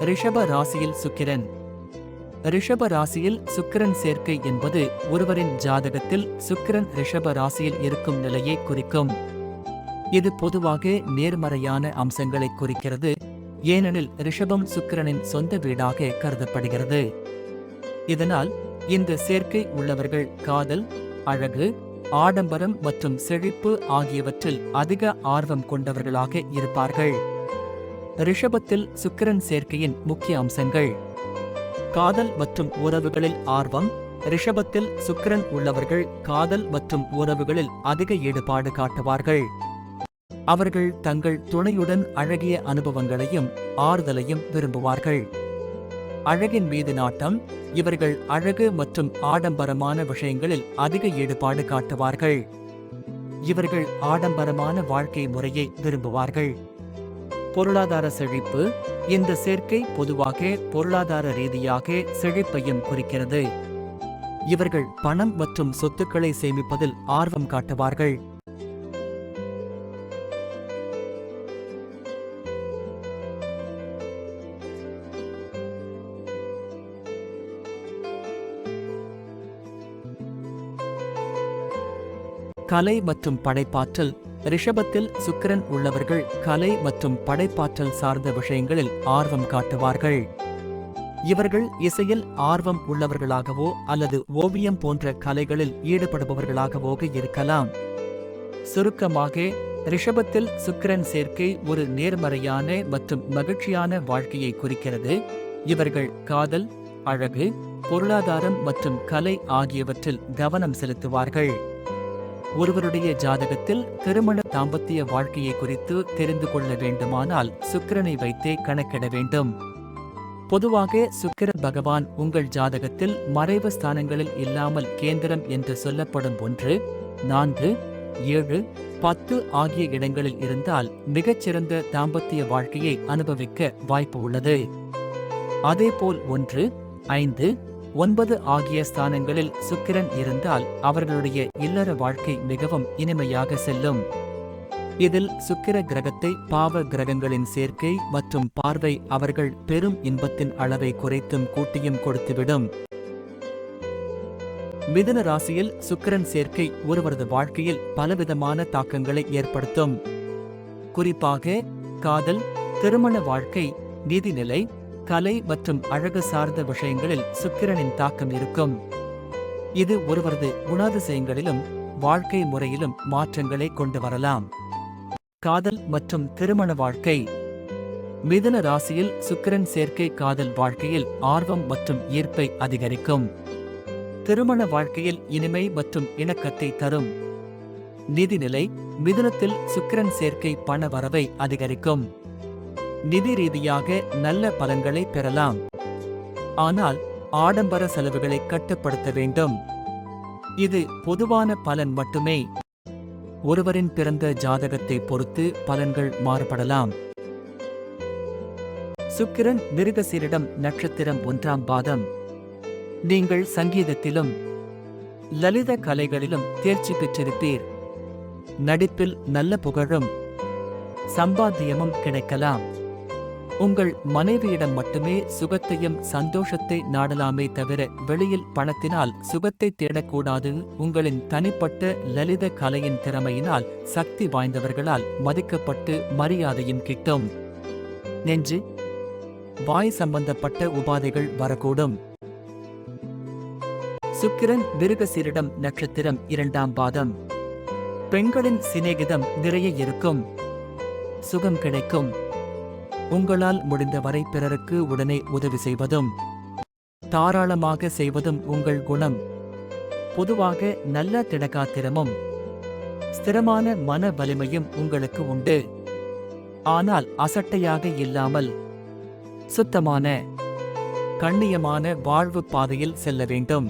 ரிஷப ராசியில் சுக்கிரன். ரிஷப ராசியில் சுக்கிரன் சேர்க்கை என்பது ஒருவரின் ஜாதகத்தில் சுக்கிரன் ரிஷப ராசியில் இருக்கும் நிலையை குறிக்கும். இது பொதுவாக நேர்மறையான அம்சங்களை குறிக்கிறது, ஏனெனில் ரிஷபம் சுக்கிரனின் சொந்த வீடாக கருதப்படுகிறது. இதனால் இந்த சேர்க்கை உள்ளவர்கள் காதல், அழகு, ஆடம்பரம் மற்றும் செழிப்பு ஆகியவற்றில் அதிக ஆர்வம் கொண்டவர்களாக இருப்பார்கள். ரிஷபத்தில் சுக்கிரன் சேர்க்கையின் முக்கிய அம்சங்கள்: காதல் மற்றும் உறவுகளில் ஆர்வம். ரிஷபத்தில் சுக்கிரன் உள்ளவர்கள் காதல் மற்றும் உறவுகளில் அதிக ஈடுபாடு காட்டுவார்கள். அவர்கள் தங்கள் துணையுடன் அழகிய அனுபவங்களையும் ஆறுதலையும் விரும்புவார்கள். அழகின் மீது நாட்டம். இவர்கள் அழகு மற்றும் ஆடம்பரமான விஷயங்களில் அதிக ஈடுபாடு காட்டுவார்கள். இவர்கள் ஆடம்பரமான வாழ்க்கை முறையை விரும்புவார்கள். பொருளாதார செழிப்பு. இந்த சேர்க்கை பொதுவாக பொருளாதார ரீதியாக செழிப்பையும் குறிக்கிறது. இவர்கள் பணம் மற்றும் சொத்துக்களை சேமிப்பதில் ஆர்வம் காட்டுவார்கள். கலை மற்றும் படைப்பாற்றல். ரிஷபத்தில் சுக்கிரன் உள்ளவர்கள் கலை மற்றும் படைப்பாற்றல் சார்ந்த விஷயங்களில் ஆர்வம் காட்டுவார்கள். இவர்கள் இசையில் ஆர்வம் உள்ளவர்களாகவோ அல்லது ஓவியம் போன்ற கலைகளில் ஈடுபடுபவர்களாகவோ இருக்கலாம். சுருக்கமாக, ரிஷபத்தில் சுக்கிரன் சேர்க்கை ஒரு நேர்மறையான மற்றும் மகிழ்ச்சியான வாழ்க்கையை குறிக்கிறது. இவர்கள் காதல், அழகு, பொருளாதாரம் மற்றும் கலை ஆகியவற்றில் கவனம் செலுத்துவார்கள். ஒருவருடைய ஜாதகத்தில் திருமண தாம்பத்திய வாழ்க்கையை குறித்து தெரிந்து கொள்ள வேண்டுமானால் சுக்கிரனை வைத்தே கணக்கிட வேண்டும். பொதுவாக சுக்கிர பகவான் உங்கள் ஜாதகத்தில் மறைவு ஸ்தானங்களில் இல்லாமல் கேந்திரம் என்று சொல்லப்படும் 1, 4, 7, 10 ஆகிய இடங்களில் இருந்தால் மிகச்சிறந்த தாம்பத்திய வாழ்க்கையை அனுபவிக்க வாய்ப்பு உள்ளது. அதேபோல் 1, 5, 9 ஆகிய ஸ்தானங்களில் சுக்கிரன் இருந்தால் அவர்களுடைய இல்லற வாழ்க்கை மிகவும் இனிமையாக செல்லும். இதில் சுக்கிர கிரகத்தை பாவ கிரகங்களின் சேர்க்கை மற்றும் பார்வை அவர்கள் பெரும் இன்பத்தின் அளவை குறைத்தும் கூட்டியும் கொடுத்துவிடும். மிதுன ராசியில் சுக்கிரன் சேர்க்கை ஒருவரது வாழ்க்கையில் பலவிதமான தாக்கங்களை ஏற்படுத்தும். குறிப்பாக காதல், திருமண வாழ்க்கை, நிதிநிலை, கலை மற்றும் அழகு சார்ந்த விஷயங்களில் சுக்கிரனின் தாக்கம் இருக்கும். இது ஒருவரது குணாதிசயங்களிலும் வாழ்க்கை முறையிலும் மாற்றங்களை கொண்டு வரலாம். காதல் மற்றும் திருமண வாழ்க்கை. மிதுன ராசியில் சுக்கிரன் சேர்க்கை காதல் வாழ்க்கையில் ஆர்வம் மற்றும் ஈர்ப்பை அதிகரிக்கும். திருமண வாழ்க்கையில் இனிமை மற்றும் இணக்கத்தை தரும். நிதிநிலை. மிதுனத்தில் சுக்கிரன் சேர்க்கை பண வரவை அதிகரிக்கும். நிதி ரீதியாக நல்ல பலன்களை பெறலாம். ஆனால் ஆடம்பர செலவுகளை கட்டுப்படுத்த வேண்டும். இது பொதுவான பலன் மட்டுமே. ஒருவரின் பிறந்த ஜாதகத்தை பொறுத்து பலன்கள் மாறுபடலாம். சுக்கிரன் மிருகசீரிடம் நட்சத்திரம் 1ஆம் பாதம். நீங்கள் சங்கீதத்திலும் லலித கலைகளிலும் தேர்ச்சி பெற்றிருப்பீர். நடிப்பில் நல்ல புகழும் சம்பாத்தியமும் கிடைக்கலாம். உங்கள் மனைவியிடம் மட்டுமே சுகத்தையும் சந்தோஷத்தை நாடலாமே தவிர வெளியில் பணத்தினால் சுகத்தை தேடக்கூடாது. உங்களின் தனிப்பட்ட லலித கலையின் திறமையினால் சக்தி வாய்ந்தவர்களால் மதிக்கப்பட்டு மரியாதையும் கிட்டும். நெஞ்சு, வாய் சம்பந்தப்பட்ட உபாதைகள் வரக்கூடும். சுக்கிரன் மிருகசீரிடம் நட்சத்திரம் 2ஆம் பாதம். பெண்களின் சிநேகிதம் நிறைய இருக்கும். சுகம் கிடைக்கும். உங்களால் முடிந்தவரை பிறருக்கு உடனே உதவி செய்வதும் தாராளமாக செய்வதும் உங்கள் குணம். பொதுவாக நல்ல திடகாத்திரமும் ஸ்திரமான மன வலிமையும் உங்களுக்கு உண்டு. ஆனால் அசட்டையாக இல்லாமல் சுத்தமான கண்ணியமான வாழ்வு பாதையில் செல்ல வேண்டும்.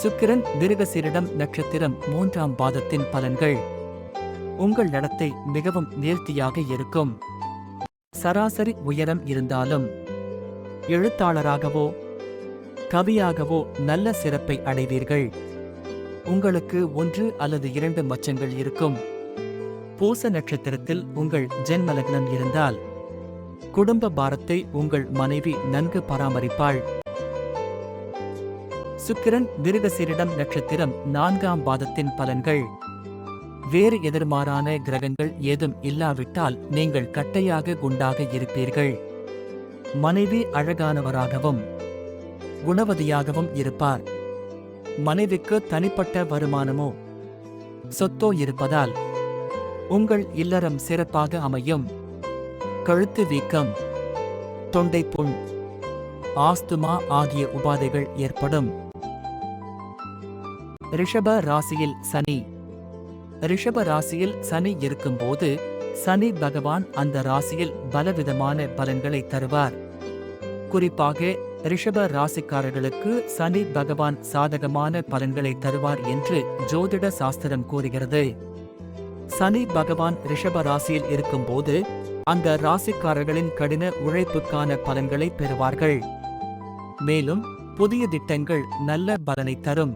சுக்கிரன் மிருகசீரிடம் நட்சத்திரம் 3ஆம் பாதத்தின் பலன்கள். உங்கள் நடத்தை மிகவும் நேர்த்தியாக இருக்கும். சராசரி உயரம் இருந்தாலும் எழுத்தாளராகவோ கவியாகவோ நல்ல சிறப்பை அடைவீர்கள். உங்களுக்கு 1 அல்லது 2 மச்சங்கள் இருக்கும். பூச நட்சத்திரத்தில் உங்கள் ஜென்ம லக்னம் இருந்தால் குடும்ப பாரத்தை உங்கள் மனைவி நன்கு பராமரிப்பாள். சுக்கிரன் மிருகசீரிடம் நட்சத்திரம் 4ஆம் பாதத்தின் பலன்கள். வேறு எதிர்மாறான கிரகங்கள் ஏதும் இல்லாவிட்டால் நீங்கள் கட்டையாக குண்டாக இருப்பீர்கள். மனைவி அழகானவராகவும் குணவதியாகவும் இருப்பார். மனைவிக்கு தனிப்பட்ட வருமானமோ சொத்தோ இருப்பதால் உங்கள் இல்லறம் சிறப்பாக அமையும். கழுத்து வீக்கம், தொண்டை புண், ஆஸ்துமா ஆகிய உபாதைகள் ஏற்படும். ரிஷப ராசியில் சனி. ரிஷப ராசியில் சனி இருக்கும்போது சனி பகவான் அந்த ராசியில் பலவிதமான பலன்களை தருவார். குறிப்பாக ரிஷப ராசிக்காரர்களுக்கு சனி பகவான் சாதகமான பலன்களை தருவார் என்று ஜோதிட சாஸ்திரம் கூறுகிறது. சனி பகவான் ரிஷப ராசியில் இருக்கும்போது அந்த ராசிக்காரர்களின் கடின உழைப்புக்கான பலன்களை பெறுவார்கள். மேலும் புதிய திட்டங்கள் நல்ல பலனை தரும்.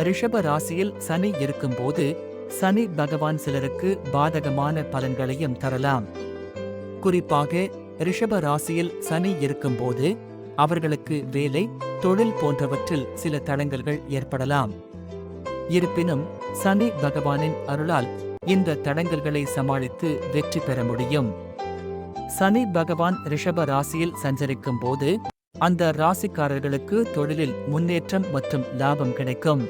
ரிஷப ராசியில் சனி இருக்கும்போது சனி பகவான் சிலருக்கு பாதகமான பலன்களையும் தரலாம். குறிப்பாக ரிஷப ராசியில் சனி இருக்கும்போது அவர்களுக்கு வேலை, தொழில் போன்றவற்றில் சில தடங்கல்கள் ஏற்படலாம். இருப்பினும் சனி பகவானின் அருளால் இந்த தடங்கல்களை சமாளித்து வெற்றி பெற முடியும். சனி பகவான் ரிஷப ராசியில் சஞ்சரிக்கும் போது அந்த ராசிக்காரர்களுக்கு தொழிலில் முன்னேற்றம் மற்றும் லாபம் கிடைக்கும்.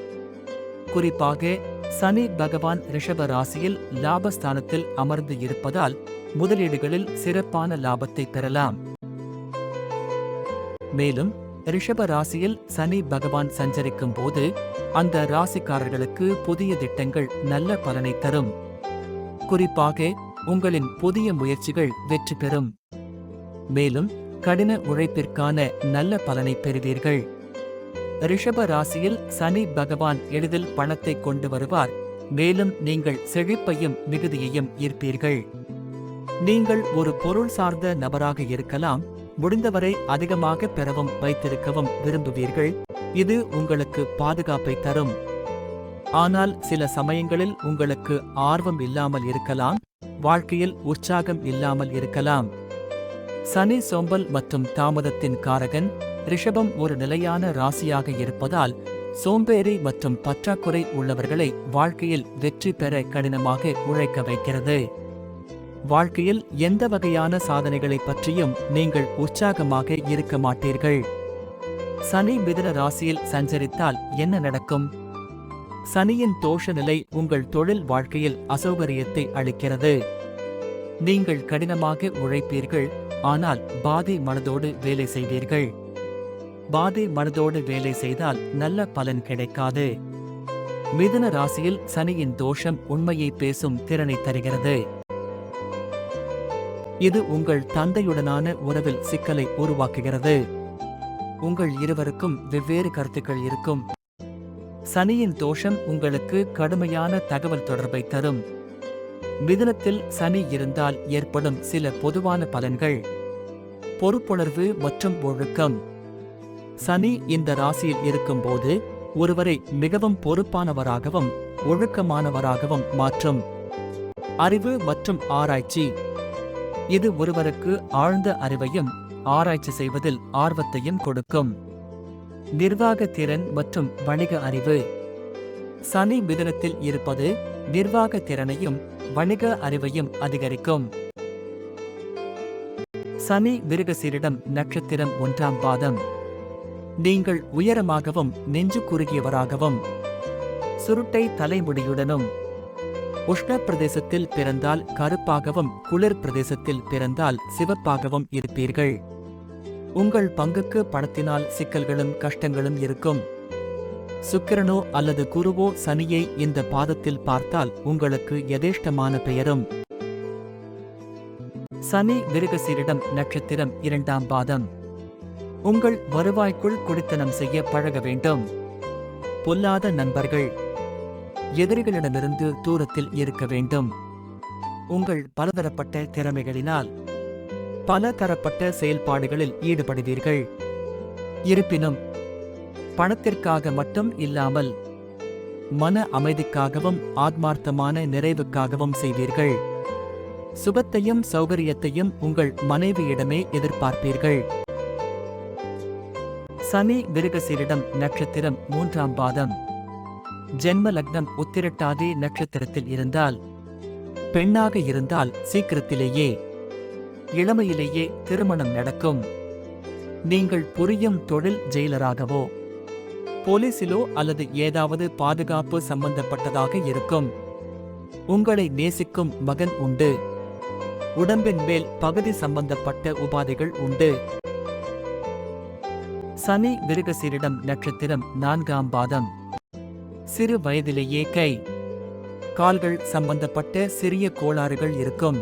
குறிப்பாக சனி பகவான் ரிஷப ராசியில் லாபஸ்தானத்தில் அமர்ந்து இருப்பதால் முதலீடுகளில் சிறப்பான லாபத்தை பெறலாம். மேலும் ரிஷப ராசியில் சனி பகவான் சஞ்சரிக்கும் போது அந்த ராசிக்காரர்களுக்கு புதிய திட்டங்கள் நல்ல பலனை தரும். குறிப்பாக உங்களின் புதிய முயற்சிகள் வெற்றி பெறும். மேலும் கடின உழைப்பிற்கான நல்ல பலனை பெறுவீர்கள். ரிஷப ராசியில் சனி பகவான் எளிதில் பணத்தை கொண்டு வருவார். மேலும் நீங்கள் செழிப்பையும் மிகுதியையும் ஈர்ப்பீர்கள். நீங்கள் ஒரு பொருள் சார்ந்த நபராக இருக்கலாம். முடிந்தவரை அதிகமாக பெறவும் வைத்திருக்கவும் விரும்புவீர்கள். இது உங்களுக்கு பாதுகாப்பை தரும். ஆனால் சில சமயங்களில் உங்களுக்கு ஆர்வம் இல்லாமல் இருக்கலாம். வாழ்க்கையில் உற்சாகம் இல்லாமல் இருக்கலாம். சனி சோம்பல் மற்றும் தாமதத்தின் காரகன். ரிஷபம் ஒரு நிலையான ராசியாக இருப்பதால் சோம்பேறி மற்றும் பற்றாக்குறை உள்ளவர்களை வாழ்க்கையில் வெற்றி பெற கடினமாக உழைக்க வைக்கிறது. வாழ்க்கையில் எந்த வகையான சாதனைகளை பற்றியும் நீங்கள் உற்சாகமாக இருக்க மாட்டீர்கள். சனி மிதுன ராசியில் சஞ்சரித்தால் என்ன நடக்கும்? சனியின் தோஷ நிலை உங்கள் தொழில் வாழ்க்கையில் அசௌகரியத்தை அளிக்கிறது. நீங்கள் கடினமாக உழைப்பீர்கள், ஆனால் பாதி மனதோடு வேலை செய்வீர்கள். பாதி மனதோடு வேலை செய்தால் நல்ல பலன் கிடைக்காது. மிதுன ராசியில் சனியின் தோஷம் உண்மையை பேசும் திறனை தருகிறது. இது உங்கள் தந்தையுடனான உறவில் சிக்கலை உருவாக்குகிறது. உங்கள் இருவருக்கும் வெவ்வேறு கருத்துக்கள் இருக்கும். சனியின் தோஷம் உங்களுக்கு கடுமையான தகவல் தொடர்பை தரும். மிதுனத்தில் சனி இருந்தால் ஏற்படும் சில பொதுவான பலன்கள். பொறுப்புணர்வு மற்றும் ஒழுக்கம். சனி இந்த ராசியில் இருக்கும்போது ஒருவரை மிகவும் பொறுப்பானவராகவும் ஒழுக்கமானவராகவும் மாற்றும். அறிவு மற்றும் ஆராய்ச்சி. இது ஒருவருக்கு ஆழ்ந்த அறிவையும் ஆராய்ச்சி செய்வதில் ஆர்வத்தையும் கொடுக்கும். நிர்வாக திறன் மற்றும் வணிக அறிவு. சனி மிதுனத்தில் இருப்பது நிர்வாக திறனையும் வணிக அறிவையும் அதிகரிக்கும். சனி மிருகசீரிடம் நட்சத்திரம் 1ஆம் பாதம். நீங்கள் உயரமாகவும் நெஞ்சு குறுகியவராகவும் சுருட்டை தலைமுடியுடனும் உஷ்ண பிரதேசத்தில் பிறந்தால் கருப்பாகவும் குளிர் பிரதேசத்தில் பிறந்தால் சிவப்பாகவும் இருப்பீர்கள். உங்கள் பங்குக்கு பணத்தினால் சிக்கல்களும் கஷ்டங்களும் இருக்கும். சுக்கிரனோ அல்லது குருவோ சனியை இந்த பாதத்தில் பார்த்தால் உங்களுக்கு யதேஷ்டமான பெயரும். சனி மிருகசீரிடம் நட்சத்திரம் 2ஆம் பாதம். உங்கள் வருவாய்க்குள் குடித்தனம் செய்ய பழக வேண்டும். பொல்லாத நண்பர்கள். எதிரிகளிடமிருந்து தூரத்தில் இருக்க வேண்டும். உங்கள் பலதரப்பட்ட திறமைகளினால் பல தரப்பட்ட செயல்பாடுகளில் ஈடுபடுவீர்கள். இருப்பினும் பணத்திற்காக மட்டும் இல்லாமல் மன அமைதிக்காகவும் ஆத்மார்த்தமான நிறைவுக்காகவும் செய்வீர்கள். சுகத்தையும் சௌகரியத்தையும் உங்கள் மனைவியிடமே எதிர்பார்ப்பீர்கள். சனி விருகசீரிடம் நட்சத்திரம் 3ஆம் பாதம். ஜென்ம லக்னம் உத்திரட்டாதி நட்சத்திரத்தில் இருந்தால், பெண்ணாக இருந்தால் சீக்கிரத்திலேயே இளமையிலேயே திருமணம் நடக்கும். நீங்கள் புரியும் தொழில் ஜெயிலராகவோ போலீசிலோ அல்லது ஏதாவது பாதுகாப்பு சம்பந்தப்பட்டதாக இருக்கும். உங்களை நேசிக்கும் மகன் உண்டு. உடம்பின் மேல் பகுதி சம்பந்தப்பட்ட உபாதைகள் உண்டு. சனி விருகசீரிடம் நட்சத்திரம் 4ஆம் பாதம். சிறு வயதிலேயே கை கால்கள் சம்பந்தப்பட்ட சிறிய கோளாறுகள் இருக்கும்.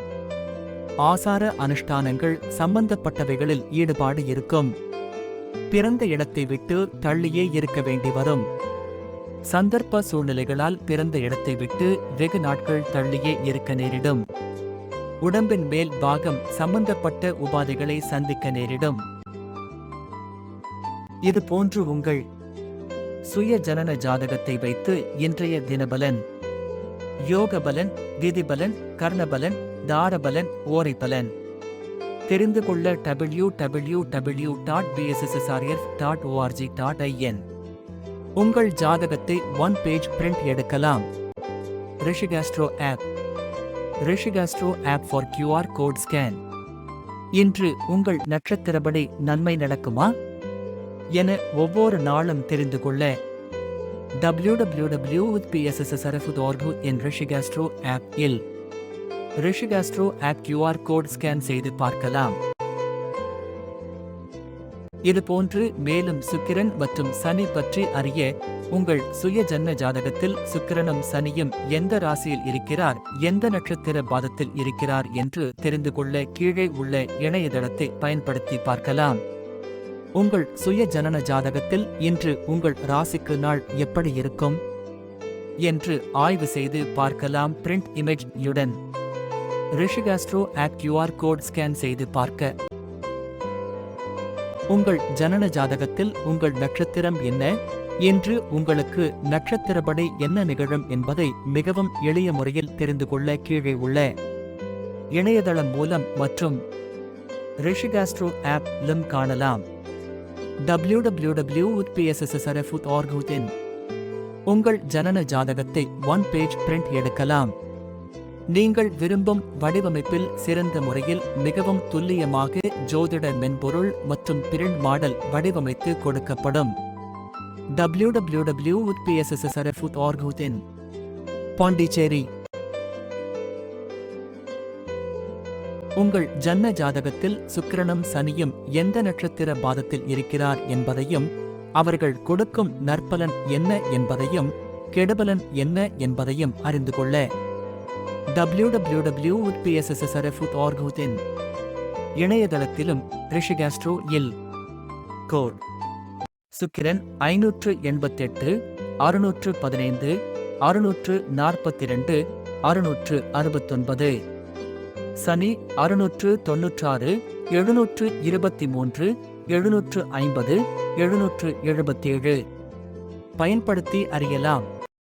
ஆசார அனுஷ்டானங்கள் சம்பந்தப்பட்டவைகளில் ஈடுபாடு இருக்கும். பிறந்த இடத்தை விட்டு தள்ளியே இருக்க வேண்டி வரும். சந்தர்ப்ப சூழ்நிலைகளால் பிறந்த இடத்தை விட்டு வெகு நாட்கள் தள்ளியே இருக்க நேரிடும். உடம்பின் மேல் பாகம் சம்பந்தப்பட்ட உபாதைகளை சந்திக்க நேரிடும். இது போன்று உங்கள் சுய ஜனன ஜாதகத்தை வைத்து இன்றைய தினபலன், யோகபலன், விதிபலன், கர்ணபலன், தாரபலன், ஓரைபலன் தெரிந்து கொள்ள www.bssrf.org.in. உங்கள் ஜாதகத்தை 1 பேஜ் பிரிண்ட் எடுக்கலாம். Rishikastro app. Rishikastro app for QR code scan. இன்று உங்கள் நட்சத்திரப்படி நன்மை நடக்குமா என ஒவ்வொரு நாளும் தெரிந்து கொள்ள www.bssrf.org.in ரிஷிகாஸ்ட்ரோ ஆப் இல் Rishiastro app QR code scan செய்து பார்க்கலாம். இதுபோன்று மேலும் சுக்கிரன் மற்றும் சனி பற்றி அறிய உங்கள் சுய ஜன்ம ஜாதகத்தில் சுக்கிரனும் சனியும் எந்த ராசியில் இருக்கிறார், எந்த நட்சத்திர பாதத்தில் இருக்கிறார் என்று தெரிந்து கொள்ள கீழே உள்ள இணையதளத்தை பயன்படுத்தி பார்க்கலாம். உங்கள் சுய ஜனன ஜாதகத்தில் இன்று உங்கள் ராசிக்கு நாள் எப்படி இருக்கும் என்று ஆய்வு செய்து பார்க்கலாம். பிரிண்ட் இமேஜ் யுடன் Rishikastro app QR code scan செய்து பார்க்க உங்கள் ஜனன ஜாதகத்தில் உங்கள் நட்சத்திரம் என்ன, இன்று உங்களுக்கு நட்சத்திரப்படி என்ன நிகழும் என்பதை மிகவும் எளிய முறையில் தெரிந்து கொள்ள கீழே உள்ள இணையதளம் மூலம் மற்றும் ரிஷிகாஸ்ட்ரோ ஆப் லும் காணலாம். www.bssrf.org.in. உங்கள் ஜனன ஜாதகத்தை 1 பேஜ் பிரிண்ட் எடுக்கலாம். நீங்கள் விரும்பும் வடிவமைப்பில் சிறந்த முறையில் மிகவும் துல்லியமாக ஜோதிட மென்பொருள் மற்றும் பிரிண்ட் மாடல் வடிவமைத்து கொடுக்கப்படும். www.bssrf.org.in. பாண்டிச்சேரி. உங்கள் ஜன்ம ஜாதகத்தில் சுக்கிரனும் சனியும் எந்த நட்சத்திர பாதத்தில் இருக்கிறார் என்பதையும், அவர்கள் கொடுக்கும் நற்பலன் என்ன என்பதையும், கெடுபலன் என்ன என்பதையும் அறிந்து கொள்ள www.bssrf.org.in இணையதளத்திலும் ரிஷிகாஸ்ட்ரோ இல் கோட் சுக்கிரன் 588 615 642 669, சனி 696 723 750 777 பயன்படுத்தி அறியலாம்.